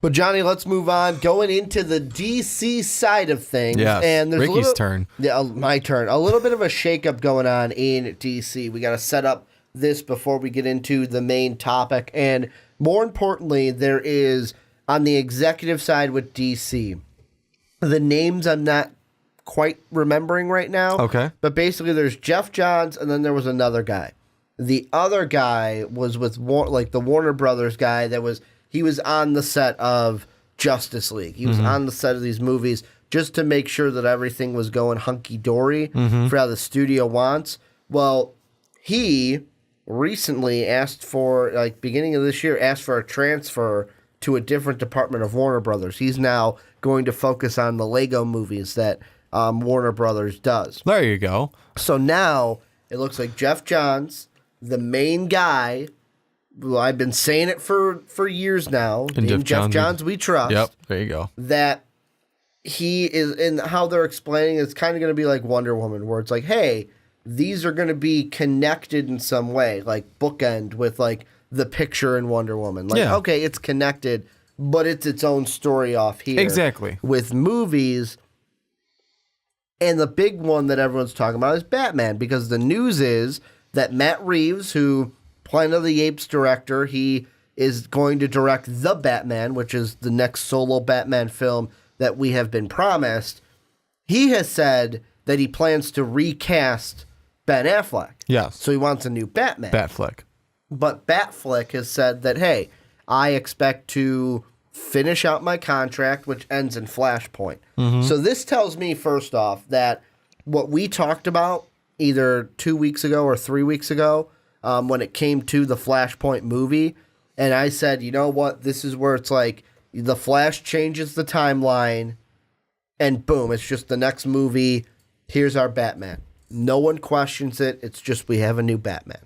But Johnny, let's move on. Going into the DC side of things. Yes, and there's Ricky's turn. Yeah, my turn. A little bit of a shakeup going on in DC. We got to set up this before we get into the main topic. And more importantly, there is, on the executive side with DC, the names I'm not quite remembering right now. Okay. But basically there's Jeff Johns and then there was another guy. The other guy was with the Warner Brothers guy he was on the set of Justice League. He was on the set of these movies just to make sure that everything was going hunky-dory for how the studio wants. Well, he recently asked for, beginning of this year, asked for a transfer to a different department of Warner Brothers. He's now going to focus on the Lego movies that Warner Brothers does. There you go. So now it looks like Jeff Johns, the main guy. Well, I've been saying it for years now. And Jeff Johns we trust. Yep, there you go. That he is, and how they're explaining it's kind of going to be like Wonder Woman, where it's like, hey, these are going to be connected in some way, like bookend with like the picture in Wonder Woman. Like, okay, it's connected, but it's its own story off here. Exactly. With movies. And the big one that everyone's talking about is Batman, because the news is that Matt Reeves, who Planet of the Apes director, he is going to direct The Batman, which is the next solo Batman film that we have been promised. He has said that he plans to recast Ben Affleck. Yes. So he wants a new Batman. Batfleck. But Batfleck has said that, hey, I expect to finish out my contract, which ends in Flashpoint. So this tells me, first off, that what we talked about either 2 weeks ago or 3 weeks ago, when it came to the Flashpoint movie, and I said, you know what, this is where it's like the Flash changes the timeline, and boom, it's just the next movie. Here's our Batman. No one questions it. It's just we have a new Batman.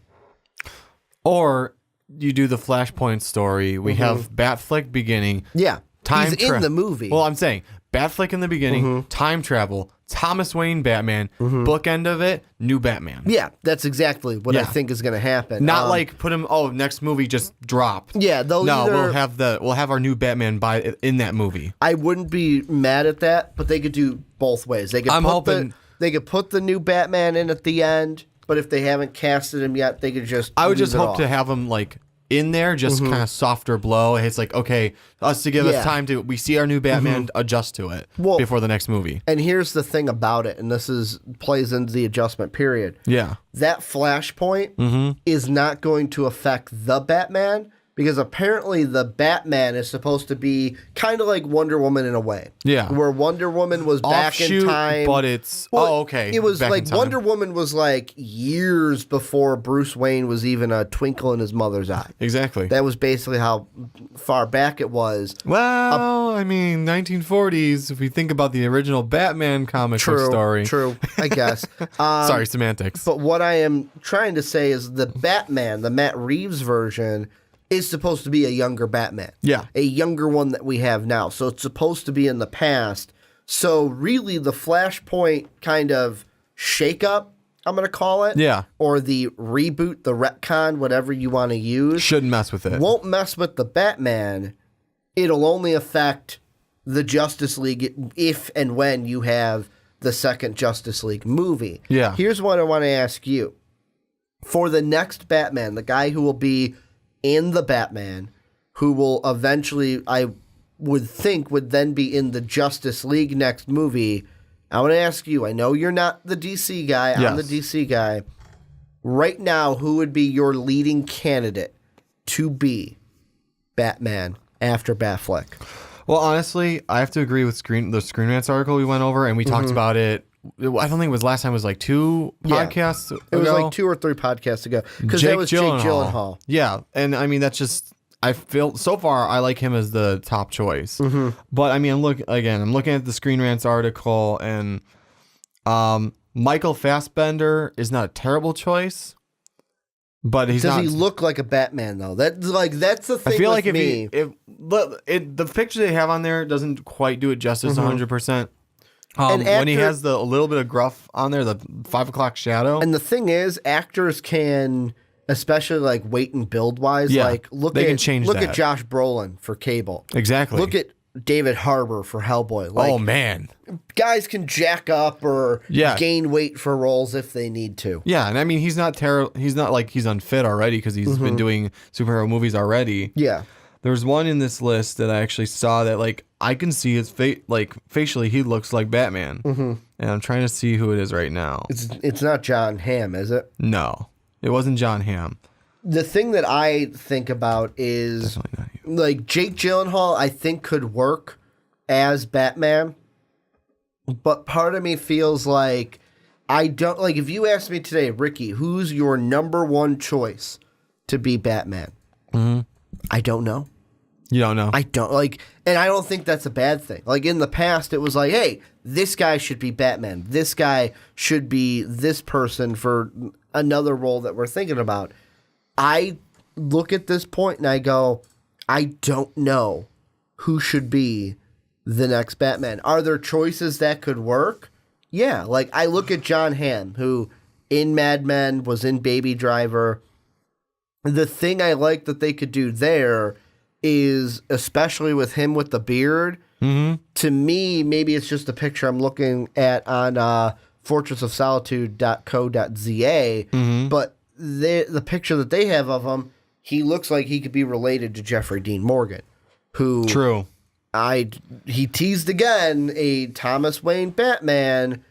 Or you do the Flashpoint story. We have Batfleck beginning. Yeah. He's in the movie. Well, I'm saying Batfleck in the beginning, time travel, Thomas Wayne Batman, bookend of it, new Batman. Yeah, that's exactly what I think is going to happen. Not like put him. Oh, next movie just drop. Yeah, we'll have our new Batman in that movie. I wouldn't be mad at that, but they could do both ways. They could they could put the new Batman in at the end, but if they haven't casted him yet, they could just. I would just hope to have him like in there, just kind of softer blow. It's like, okay, us to give us time to, we see our new Batman, adjust to it before the next movie. And here's the thing about it, and this plays into the adjustment period. Yeah. That Flashpoint is not going to affect the Batman, because apparently the Batman is supposed to be kind of like Wonder Woman in a way. Yeah. Where Wonder Woman was back in time. But it's, okay. It was like Wonder Woman was like years before Bruce Wayne was even a twinkle in his mother's eye. Exactly. That was basically how far back it was. Well, I mean, 1940s, if we think about the original Batman comic book story. True, I guess. Sorry, semantics. But what I am trying to say is the Batman, the Matt Reeves version, is supposed to be a younger Batman. Yeah. A younger one that we have now. So it's supposed to be in the past. So really the Flashpoint kind of shakeup, I'm going to call it. Yeah. Or the reboot, the retcon, whatever you want to use. Shouldn't mess with it. Won't mess with the Batman. It'll only affect the Justice League if and when you have the second Justice League movie. Yeah. Here's what I want to ask you. For the next Batman, the guy who will be in the Batman, who will eventually, I would think, would then be in the Justice League next movie. I want to ask you, I know you're not the DC guy, I'm the DC guy. Right now, who would be your leading candidate to be Batman after Batfleck? Well, honestly, I have to agree with the Screen Rants article we went over, and we talked about it. I don't think it was last time. It was like 2 podcasts ago. It was like 2 or 3 podcasts ago. Because that was Jake Gyllenhaal. Yeah. And I mean, that's just, I feel, so far, I like him as the top choice. But I mean, I'm looking at the Screen Rants article, and Michael Fassbender is not a terrible choice. But he's not. Does he look like a Batman, though? That's the thing. I feel like me. The picture they have on there doesn't quite do it justice 100%. When he has a little bit of gruff on there, the 5 o'clock shadow. And the thing is, actors can especially like weight and build wise. Yeah, like look at Josh Brolin for Cable. Exactly. Look at David Harbour for Hellboy. Like, oh man, guys can jack up or gain weight for roles if they need to. Yeah, and I mean he's not terrible. He's not like he's unfit already because he's been doing superhero movies already. Yeah. There's one in this list that I actually saw that like I can see his face, like facially he looks like Batman, and I'm trying to see who it is right now. It's not John Hamm, is it? No, it wasn't John Hamm. The thing that I think about is like Jake Gyllenhaal, I think could work as Batman, but part of me feels like I don't like. If you asked me today, Ricky, who's your number one choice to be Batman? I don't know. You don't know? I don't like, and I don't think that's a bad thing. Like in the past, it was like, hey, this guy should be Batman. This guy should be this person for another role that we're thinking about. I look at this point and I go, I don't know who should be the next Batman. Are there choices that could work? Yeah. Like I look at John Hamm, who in Mad Men was in Baby Driver. The thing I like that they could do there is, especially with him with the beard, to me, maybe it's just a picture I'm looking at on fortressofsolitude.co.za, but the picture that they have of him, he looks like he could be related to Jeffrey Dean Morgan, who he teased again a Thomas Wayne Batman.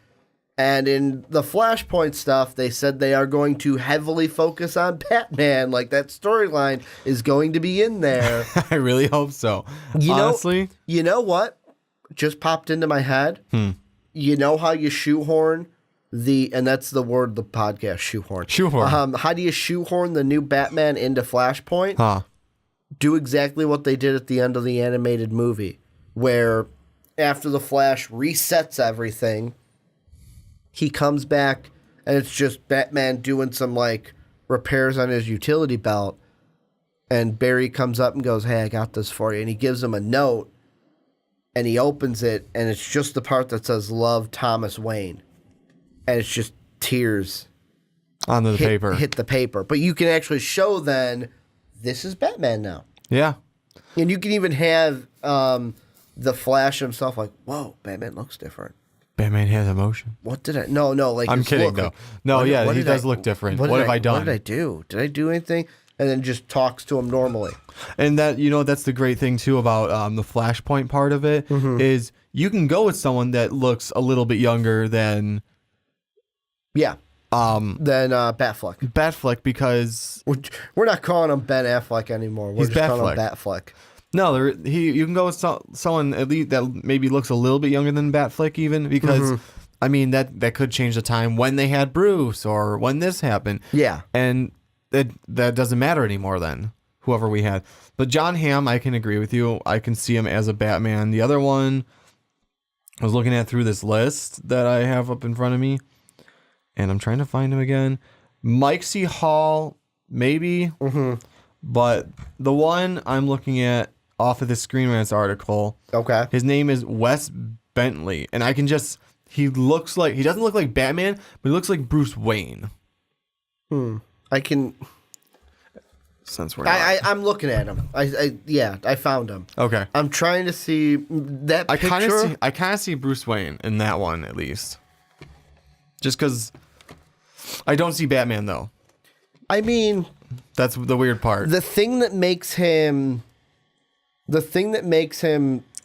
And in the Flashpoint stuff, they said they are going to heavily focus on Batman. Like, that storyline is going to be in there. I really hope so. Honestly. You know what just popped into my head? You know how you shoehorn and that's the word, the podcast, shoehorn. How do you shoehorn the new Batman into Flashpoint? Do exactly what they did at the end of the animated movie, where after the Flash resets everything, he comes back, and it's just Batman doing some, like, repairs on his utility belt, and Barry comes up and goes, hey, I got this for you, and he gives him a note, and he opens it, and it's just the part that says, love, Thomas Wayne, and it's just tears on the paper. Hit the paper. But you can actually show then, this is Batman now. Yeah. And you can even have the Flash himself like, whoa, Batman looks different. Batman has emotion. What did I... No, like... I'm kidding, though. No, he does look different. What have I done? What did I do? Did I do anything? And then just talks to him normally. And that, that's the great thing, too, about the Flashpoint part of it, is you can go with someone that looks a little bit younger than... Yeah. Than Batfleck. Batfleck, because... We're not calling him Ben Affleck anymore. We're just calling him Batfleck. No, you can go with someone at least that maybe looks a little bit younger than Batfleck even, because, I mean, that could change the time when they had Bruce or when this happened. Yeah. And that doesn't matter anymore then, whoever we had. But John Hamm, I can agree with you. I can see him as a Batman. The other one, I was looking at through this list that I have up in front of me, and I'm trying to find him again. Mike C. Hall, maybe. But the one I'm looking at off of the Screen Rant's article, his name is Wes Bentley, and he doesn't look like Batman, but he looks like Bruce Wayne. I can... Since we're I'm looking at him. I found him. Okay. I'm trying to see that picture. I kind of see Bruce Wayne in that one, at least. Just because I don't see Batman, though. I mean... That's the weird part. The thing that makes him...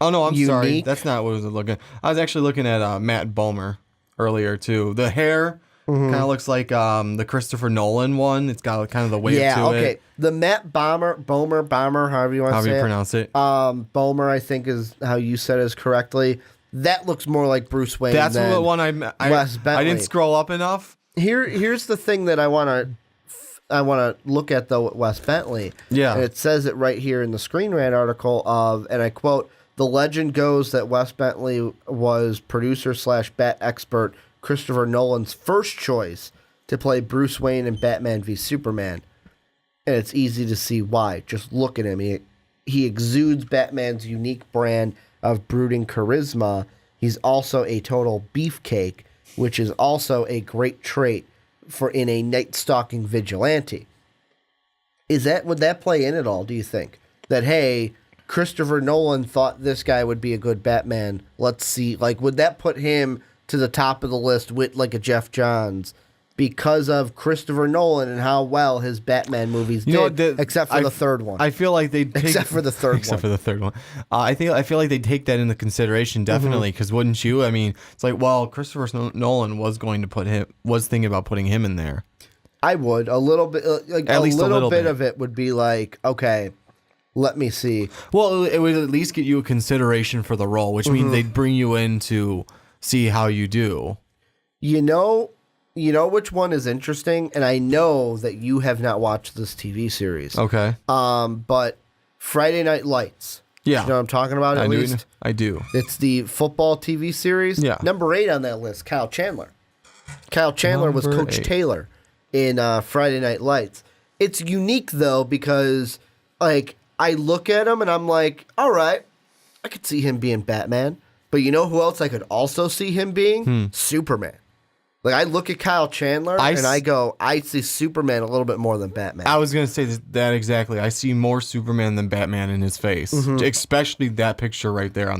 Oh, no, I'm unique. sorry. That's not what I was looking at. I was actually looking at Matt Bomer earlier, too. The hair kind of looks like the Christopher Nolan one. It's got kind of the wave to it. Yeah, okay. The Matt Bomer, however you want to say it. However you pronounce it. Bomer, I think is how you said it correctly. That looks more like Bruce Wayne. That's than the one I didn't scroll up enough. Here's the thing that I want to look at, though, with Wes Bentley. Yeah. And it says it right here in the Screen Rant article and I quote, the legend goes that Wes Bentley was producer/Bat expert Christopher Nolan's first choice to play Bruce Wayne in Batman v Superman. And it's easy to see why. Just look at him. He exudes Batman's unique brand of brooding charisma. He's also a total beefcake, which is also a great trait in a night-stalking vigilante. would that play in at all, do you think? That, hey, Christopher Nolan thought this guy would be a good Batman. Let's see. Like, would that put him to the top of the list with, like, a Jeff Johns because of Christopher Nolan and how well his Batman movies did, except for the third one? I feel like they except for the third one. I feel like they take that into consideration, definitely, because wouldn't you? I mean, it's like, well, Christopher Nolan was thinking about putting him in there. I would. A little bit, like at least a little bit of it would be like, okay, let me see. Well, it would at least get you a consideration for the role, which means they'd bring you in to see how you do. You know which one is interesting, and I know that you have not watched this TV series. Okay. But Friday Night Lights. Yeah. You know what I'm talking about, at least? I do. It's the football TV series. Yeah. Number 8 on that list, Kyle Chandler. Kyle Chandler was Coach Taylor in Friday Night Lights. It's unique, though, because, like, I look at him and I'm like, all right, I could see him being Batman. But you know who else I could also see him being? Superman. Like, I look at Kyle Chandler and I go, I see Superman a little bit more than Batman. I was going to say that exactly. I see more Superman than Batman in his face, especially that picture right there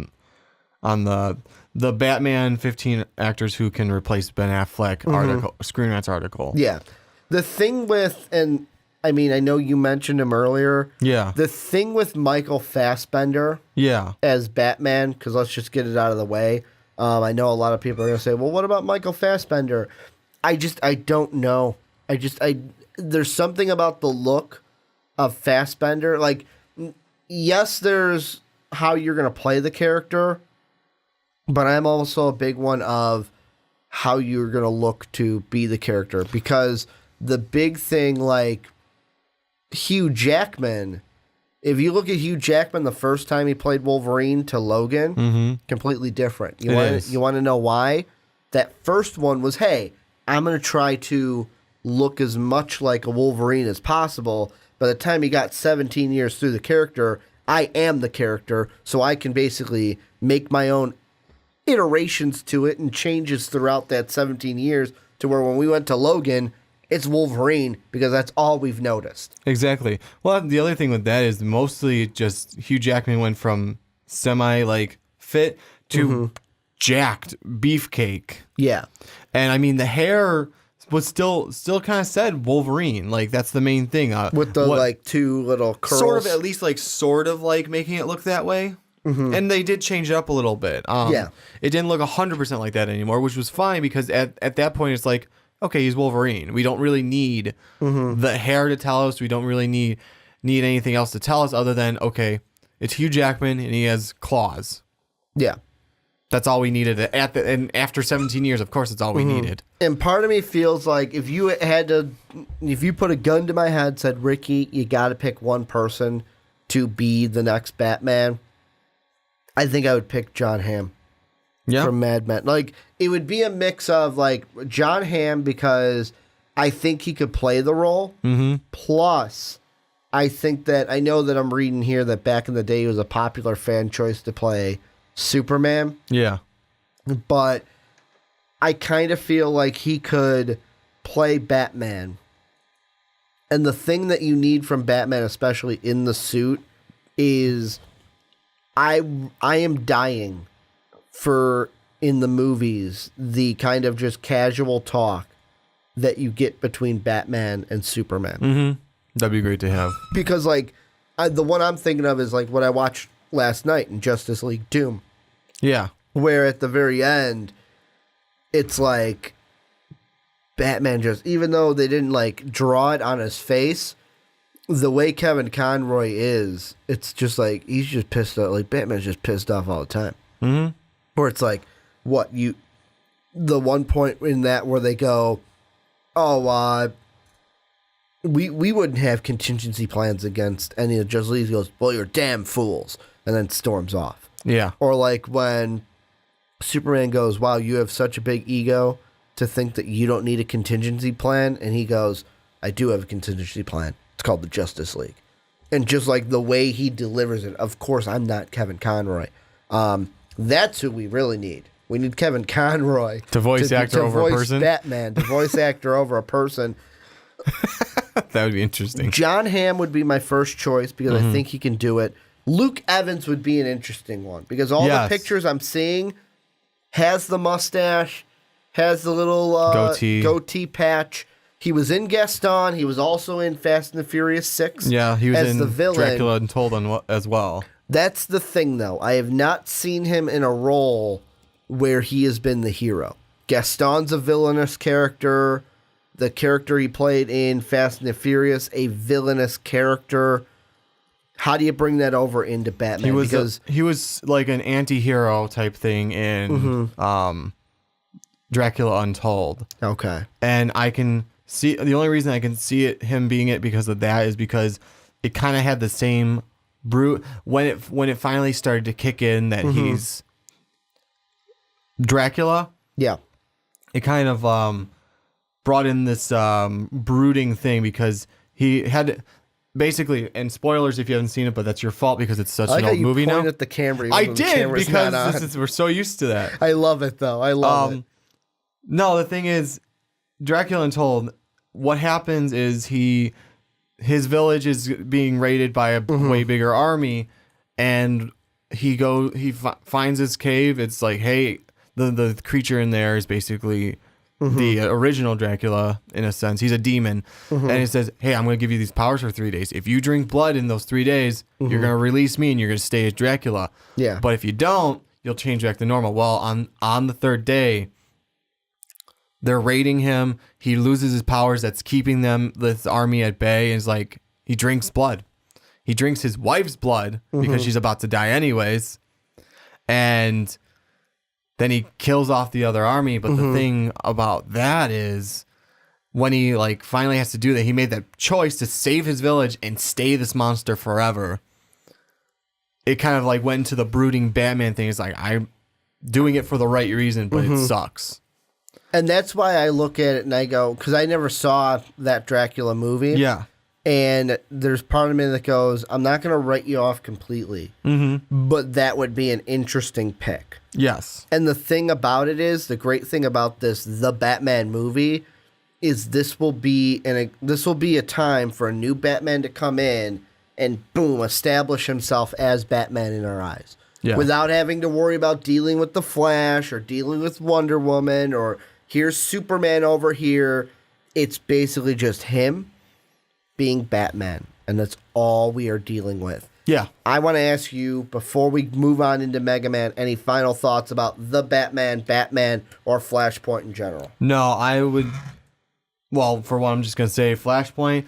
on the Batman 15 actors who can replace Ben Affleck article, Screen Rant's article. Yeah. The thing with, and I mean, I know you mentioned him earlier. Yeah. The thing with Michael Fassbender as Batman, because let's just get it out of the way. I know a lot of people are going to say, well, what about Michael Fassbender? I don't know. There's something about the look of Fassbender. Like, yes, there's how you're going to play the character, but I'm also a big one of how you're going to look to be the character, because the big thing, like Hugh Jackman, if you look at Hugh Jackman the first time he played Wolverine to Logan, completely different. You want to know why? That first one was, hey, I'm going to try to look as much like a Wolverine as possible. By the time he got 17 years through the character, I am the character, so I can basically make my own iterations to it and changes throughout that 17 years to where when we went to Logan, it's Wolverine, because that's all we've noticed. Exactly. Well, the other thing with that is mostly just Hugh Jackman went from semi fit to jacked beefcake. Yeah. And I mean, the hair was still kind of said Wolverine. Like, that's the main thing. With the like two little curls. Sort of like making it look that way. And they did change it up a little bit. It didn't look 100% like that anymore, which was fine, because at that point it's like, okay, he's Wolverine. We don't really need the hair to tell us. We don't really need anything else to tell us other than, okay, it's Hugh Jackman and he has claws. Yeah. That's all we needed. And after 17 years, of course, it's all we needed. And part of me feels like if you put a gun to my head, said, Ricky, you got to pick one person to be the next Batman, I think I would pick John Hamm. Yeah. From Mad Men. Like, it would be a mix of, like, John Hamm, because I think he could play the role. Plus, I think that, I know that I'm reading here that back in the day he was a popular fan choice to play Superman. Yeah. But I kind of feel like he could play Batman. And the thing that you need from Batman, especially in the suit, is I am dying for, in the movies, the kind of just casual talk that you get between Batman and Superman. That'd be great to have. Because, like, the one I'm thinking of is, like, what I watched last night in Justice League Doom. Yeah. Where at the very end, it's like Batman just, even though they didn't, like, draw it on his face, the way Kevin Conroy is, it's just like, he's just pissed off. Like, Batman's just pissed off all the time. Where it's like, the one point in that where they go, we wouldn't have contingency plans against any of Justice League. He goes, well, you're damn fools, and then storms off. Yeah. Or like when Superman goes, wow, you have such a big ego to think that you don't need a contingency plan, and he goes, I do have a contingency plan. It's called the Justice League. And just like the way he delivers it, of course, I'm not Kevin Conroy. That's who we really need. We need Kevin Conroy to voice actor over a person. Batman, to voice actor over a person. That would be interesting. John Hamm would be my first choice because I think he can do it. Luke Evans would be an interesting one because all the pictures I'm seeing has the mustache, has the little goatee patch. He was in Gaston. He was also in Fast and the Furious 6. Yeah, he was as in the villain. Dracula Untold as well. That's the thing, though. I have not seen him in a role where he has been the hero. Gaston's a villainous character. The character he played in Fast and the Furious, a villainous character. How do you bring that over into Batman? He was like an anti-hero type thing in Dracula Untold. Okay. And I can see the only reason I can see him being it because of that is because it kind of had the same brute when it finally started to kick in that he's Dracula. Yeah. It kind of brought in this brooding thing because he had basically, and spoilers if you haven't seen it, but that's your fault because it's such an old movie now. At the camera. I did because we're so used to that. I love it though. I love it. No, the thing is, Dracula Untold. What happens is his village is being raided by a way bigger army, and he finds his cave. It's like, hey, the creature in there is basically the original Dracula in a sense. He's a demon, and he says, hey, I'm going to give you these powers for 3 days. If you drink blood in those 3 days, you're going to release me and you're going to stay as Dracula. Yeah. But if you don't, you'll change back to normal. Well, on the third day, they're raiding him. He loses his powers. That's keeping this army at bay. And it's like, he drinks blood. He drinks his wife's blood because she's about to die anyways. And then he kills off the other army. But the thing about that is when he like finally has to do that, he made that choice to save his village and stay this monster forever. It kind of like went into the brooding Batman thing. It's like, I'm doing it for the right reason, but it sucks. And that's why I look at it and I go, because I never saw that Dracula movie. Yeah. And there's part of me that goes, I'm not going to write you off completely, but that would be an interesting pick. Yes. And the thing about it is, the great thing about the Batman movie, is this will be a time for a new Batman to come in and boom, establish himself as Batman in our eyes. Yeah. Without having to worry about dealing with the Flash or dealing with Wonder Woman or here's Superman over here. It's basically just him being Batman, and that's all we are dealing with. Yeah. I want to ask you, before we move on into Mega Man, any final thoughts about the Batman, or Flashpoint in general? No, I would... Well, for one, I'm just going to say Flashpoint,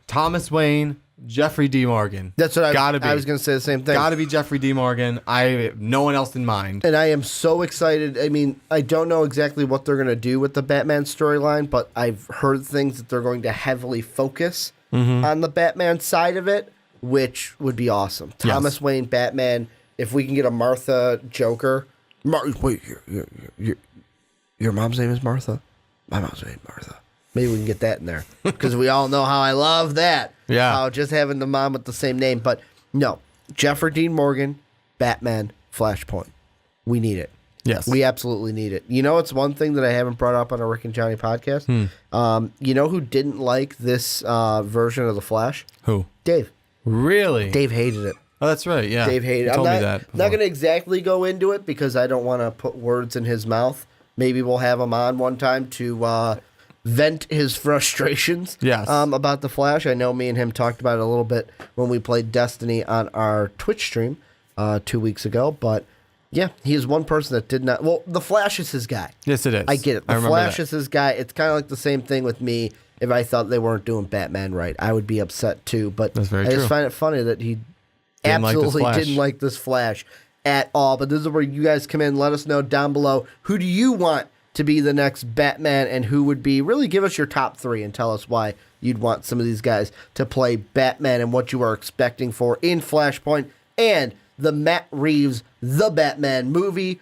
Thomas Wayne, Jeffrey D. Morgan. That's what I was going to say the same thing. Got to be Jeffrey D. Morgan. I have no one else in mind. And I am so excited. I mean, I don't know exactly what they're going to do with the Batman storyline, but I've heard things that they're going to heavily focus on the Batman side of it, which would be awesome. Thomas Wayne Batman. If we can get a Martha Joker. Wait, your mom's name is Martha? My mom's name is Martha. Maybe we can get that in there because we all know how I love that. Yeah. Just having the mom with the same name. But no, Jeffrey Dean Morgan, Batman, Flashpoint. We need it. Yes. We absolutely need it. You know, it's one thing that I haven't brought up on a Rick and Johnny podcast. You know who didn't like this version of The Flash? Who? Dave. Really? Dave hated it. Oh, that's right. Yeah. Dave hated it. I'm not going to exactly go into it because I don't want to put words in his mouth. Maybe we'll have him on one time to vent his frustrations about The Flash. I know me and him talked about it a little bit when we played Destiny on our Twitch stream 2 weeks ago. But yeah, he is one person that did not. Well, The Flash is his guy. Yes, it is. I get it. The Flash is his guy. It's kind of like the same thing with me. If I thought they weren't doing Batman right, I would be upset too. But that's very I true. just find it funny that he absolutely didn't like this Flash at all. But this is where you guys come in. Let us know down below, who do you want to be the next Batman, and who would be, really give us your top three and tell us why you'd want some of these guys to play Batman and what you are expecting for in Flashpoint and the Matt Reeves The Batman movie.